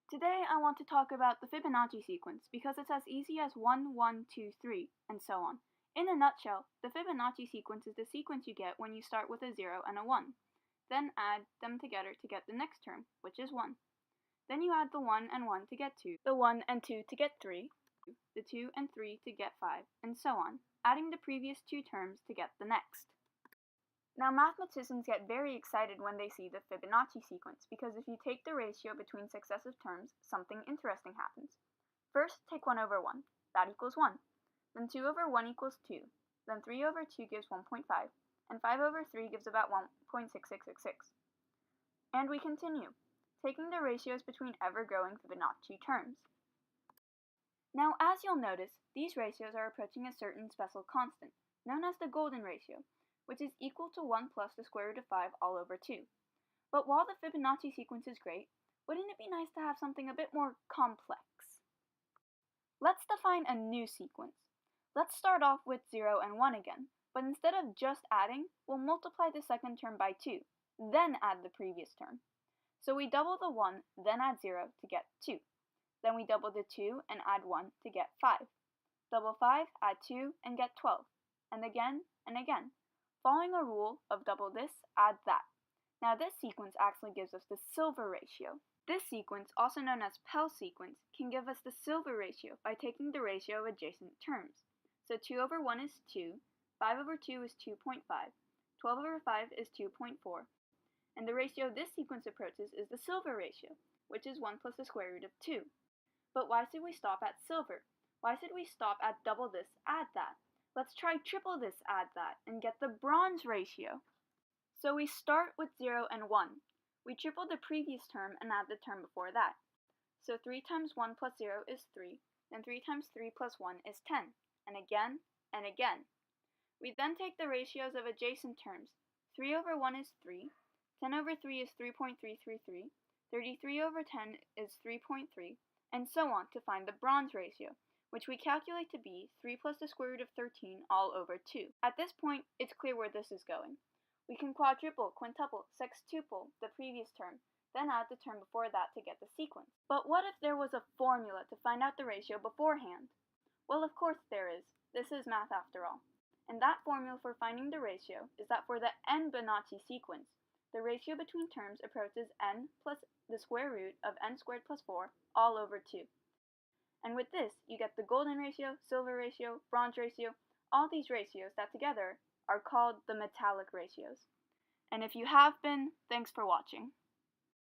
Today I want to talk about the Fibonacci sequence because it's as easy as 1, 1, 2, 3, and so on. In a nutshell, the Fibonacci sequence is the sequence you get when you start with a 0 and a 1. Then add them together to get the next term, which is 1. Then you add the 1 and 1 to get 2, the 1 and 2 to get 3, the 2 and 3 to get 5, and so on, adding the previous two terms to get the next. Now mathematicians get very excited when they see the Fibonacci sequence because if you take the ratio between successive terms, something interesting happens. First, take 1 over 1. That equals 1. Then 2 over 1 equals 2. Then 3 over 2 gives 1.5. And 5 over 3 gives about 1.6666. And we continue, taking the ratios between ever-growing Fibonacci terms. Now, as you'll notice, these ratios are approaching a certain special constant, known as the golden ratio, which is equal to 1 plus the square root of 5 all over 2. But while the Fibonacci sequence is great, wouldn't it be nice to have something a bit more complex? Let's define a new sequence. Let's start off with 0 and 1 again, but instead of just adding, we'll multiply the second term by 2, then add the previous term. So we double the 1, then add 0 to get 2. Then we double the 2 and add 1 to get 5. Double 5, add 2, and get 12. And again, and again. Following a rule of double this, add that. Now this sequence actually gives us the silver ratio. This sequence, also known as Pell sequence, can give us the silver ratio by taking the ratio of adjacent terms. So 2 over 1 is 2, 5 over 2 is 2.5, 12 over 5 is 2.4, and the ratio this sequence approaches is the silver ratio, which is 1 plus the square root of 2. But why should we stop at silver? Why should we stop at double this, add that? Let's try triple this, add that, and get the bronze ratio. So we start with 0 and 1. We triple the previous term and add the term before that. So 3 times 1 plus 0 is 3, and 3 times 3 plus 1 is 10, and again, and again. We then take the ratios of adjacent terms. 3 over 1 is 3, 10 over 3 is 3.333, 33 over 10 is 3.3, and so on to find the bronze ratio, which we calculate to be 3 plus the square root of 13 all over 2. At this point, it's clear where this is going. We can quadruple, quintuple, sextuple the previous term, then add the term before that to get the sequence. But what if there was a formula to find out the ratio beforehand? Well, of course there is. This is math after all. And that formula for finding the ratio is that for the n Fibonacci sequence, the ratio between terms approaches n plus the square root of n squared plus 4 all over 2. And with this, you get the golden ratio, silver ratio, bronze ratio, all these ratios that together are called the metallic ratios. And if you have been, thanks for watching.